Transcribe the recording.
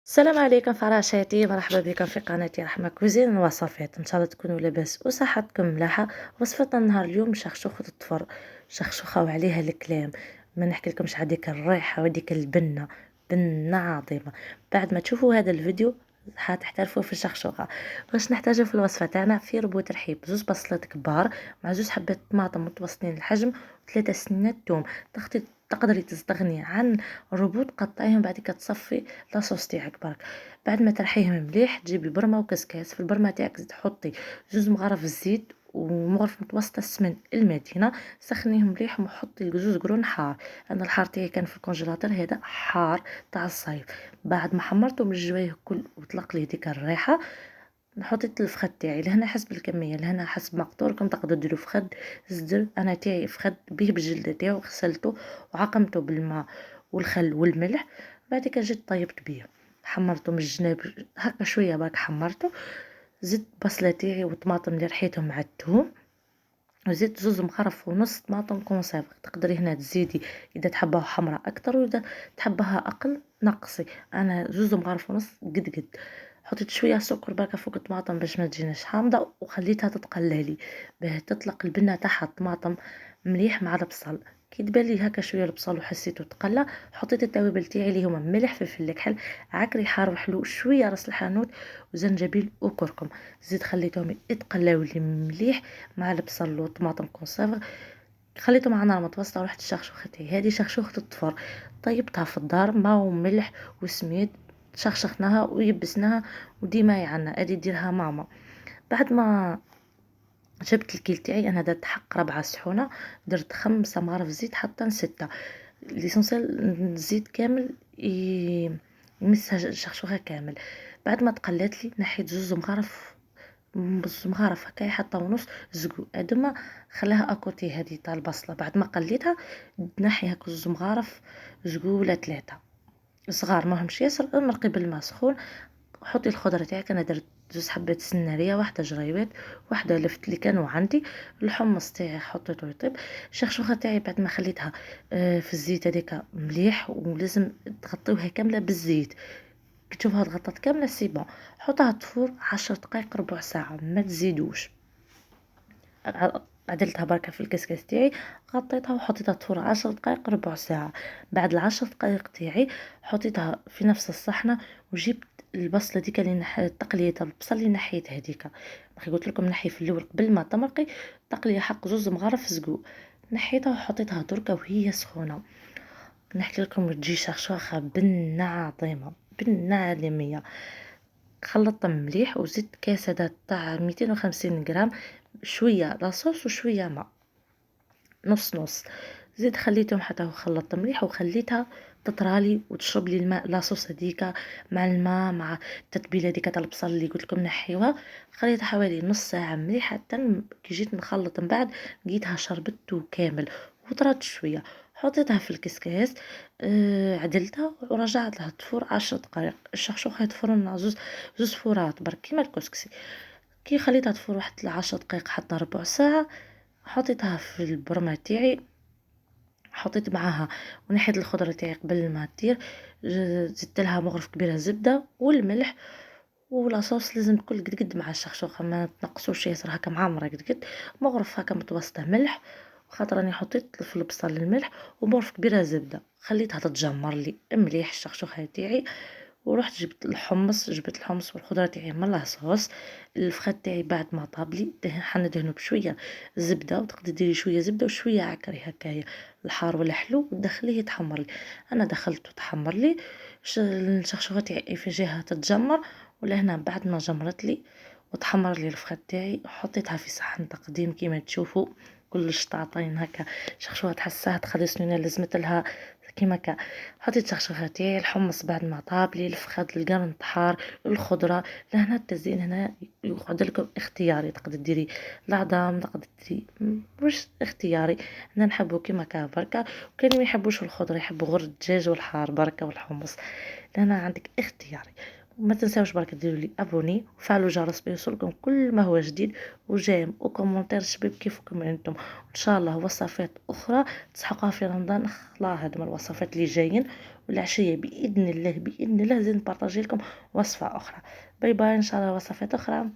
السلام عليكم فراشاتي، مرحبا بكم في قناتي رحمة كوزين وصفات. ان شاء الله تكونوا لاباس وصحتكم ملاحة. وصفتنا النهار اليوم شخشوخة الطفر، شخشوخة وعليها الكلام. ما نحكي لكمش على ديك الريحة وديك البنة، بنة عظيمة. بعد ما تشوفوا هذا الفيديو حتحترفوا في الشخشوخة. واش نحتاجو في الوصفة تاعنا؟ في ربو ترحيب، زوج بصلات كبار مع زوج حبات طماطم متوسطين الحجم وثلاثة سنات توم. تقدري تستغني عن الربو، تقطعيهم بعد كده تصفي لاصوص تاعك برك. بعد ما ترحيهم مليح تجيبي برمه وكسكاس. في البرمه تاعك تحطي جوج مغرف الزيت ومغرف متوسطه السمن المدينه، سخنيهم مليح وحطي جوج قرون حار. انا الحار تاعي كان في الكونجيلاتور، هذا حار تاع الصيف. بعد ما حمرته من الجوايه كل وطلق لي ديك الريحه، حطيت الفخد تاعي لهنا حسب الكميه، لهنا حسب مقدوركم تقدروا ديروا فخد زدر. انا تاعي فخد به بالجلده تاعو، غسلته وعقمته بالماء والخل والملح. بعد كده جيت طيبت بيه، حمرته من الجناب هكا شويه برك حمرته. زدت بصله تاعي وطماطم اللي رحيتهم مع الثوم، وزدت زوز مغرف ونص طماطم كونسيرف. تقدري هنا تزيدي اذا تحبها حمراء اكثر، واذا تحبها اقل نقصي. انا زوز مغرف ونص قد قد. حطيت شويه سكر بركه فوق الطماطم باش ما تجيناش حامضه، وخليتها تتقلالي باه تطلق البنه تاعها الطماطم مليح مع البصل. كي تبان لي هكا شويه البصل وحسيته تقلى، حطيت التوابل تاعي اللي هما ملح فلفل الكحل عكري حار وحلو شويه راس الحانوت وزنجبيل وكركم. زيد خليتهم يتقلاو لي مليح مع البصل والطماطم كونسيرف. خليتهم على نار متوسطه ورحت الشخشوخه تاعي. هذه شخشوخه الطفر، طيبتها في الدار ماء وملح وسميد، شخشخناها ويبسناها وديما يعنا ادي ديرها ماما. بعد ما جبت الكيل تاعي، انا درت حق 4 صحونه، درت 5 مغارف زيت حتى 6. ليسونسيال الزيت كامل يمسها الشخشوخه كامل. بعد ما تقلات لي نحيت زوج مغارف، بص مغرف هكايا حتى ونص زقو ادما، خلاها اكوتي هذه تاع البصله. بعد ما قليتها نحي هاك زوج مغارف زقو ولا 3 صغار، ماهمش ياسر، امرقي بالماء سخون. حطي الخضره تاعك. انا درت جوج حبات سناريه، واحده جريبات، واحده لفت اللي كانوا عندي. الحمص تاعي حطيته يطيب. الشخشوخه تاعي بعد ما خليتها في الزيت هذيك مليح، ولازم تغطيوها كامله بالزيت. كي تشوفها تغطات كامله سي بون، حطها تفور 10 دقائق ربع ساعه ما تزيدوش. عدلتها بركه في الكسكس تاعي، غطيتها وحطيتها تفور 10 دقائق ربع ساعه. بعد ال10 دقائق تاعي حطيتها في نفس الصحنه، وجبت البصله ديك اللي التقليه البصل اللي نحيت هذيك. قلت لكم نحي في الاول قبل ما تمرقي تقليه حق زوز مغرف زقو. نحيتها وحطيتها دركه وهي سخونه. نحكي لكم تجي شخشوخه بنه عظيمه، بنه عالميه. خلطتهم مليح وزدت كاسة تاع 250 غرام، شويه لاصوص وشويه ماء، نص نص. زيد خليتهم حتى هو خلطت مليح وخليتها تطرالي وتشرب لي الماء لاصوص هذيك مع الماء مع التتبيله هذيك تاع البصل اللي قلت لكم نحيوها. خليتها حوالي نص ساعه مليح حتى كي جيت نخلط من بعد لقيتها شربته كامل وطرات شويه. حطيتها في الكسكاس، عدلتها ورجعت لها تفور 10 دقائق. الشخشوخه يتفرن مع زوز فورات برك كيما الكسكسي. كي خليتها تفور واحد 10 دقائق حتى ربع ساعه، حطيتها في البرمة تاعي، حطيت معاها ونحيت الخضره تاعي قبل ما تطير. زدت لها مغرف كبيره زبده والملح، ولاصوص لازم تكون قد قد مع الشخشوخه، ما تنقصوش ياسر هكا معمره قد قد. مغرف هكا متوسطه ملح، خاطر راني حطيت في البصل الملح، ومغرف كبيره زبده. خليتها تتجمر لي مليح الشخشوخه تاعي. ورحت جبت الحمص والخضره تاعي من لاصوص. الفخاد تاعي بعد ما طاب لي حندهنه بشويه زبده، وتقدري ديري شويه زبده وشويه عكري هكايا الحار ولا حلو وتدخليه يتحمر لي. انا دخلته تحمر لي. الشخشوخه تاعي في جهه تتجمر، ولا هنا بعد ما جمرت لي وتحمر لي الفخاد تاعي حطيتها في صحن تقديم كيما تشوفوا. كلش تعطين هكا شخشوخه تحسها تخلي سنينها لازمت لها كيما كا. حطيت شخشوخه تاعي، الحمص بعد ما طاب لي، الفخاد، القرن طحار، الخضره. لهنا التزيين هنا يقعد لكم اختياري، تقدر ديري العظام، تقدر ديري واش اختياري. انا نحبو كيما كا بركه. وكان اللي ما يحبوش الخضره يحبوا غير الدجاج والحار بركه والحمص، لهنا عندك اختياري. وما تنساوش برك ديروا لي ابوني وفعلوا الجرس بيوصلكم كل ما هو جديد وجيم وكومنتير شباب كيفكم انتم. ان شاء الله وصفات اخرى تسحقوها في رمضان، خلا هاد من الوصفات اللي جايين، والعشيه باذن الله باذن الله زين نبارطاجي لكم وصفه اخرى. باي باي، ان شاء الله وصفات اخرى.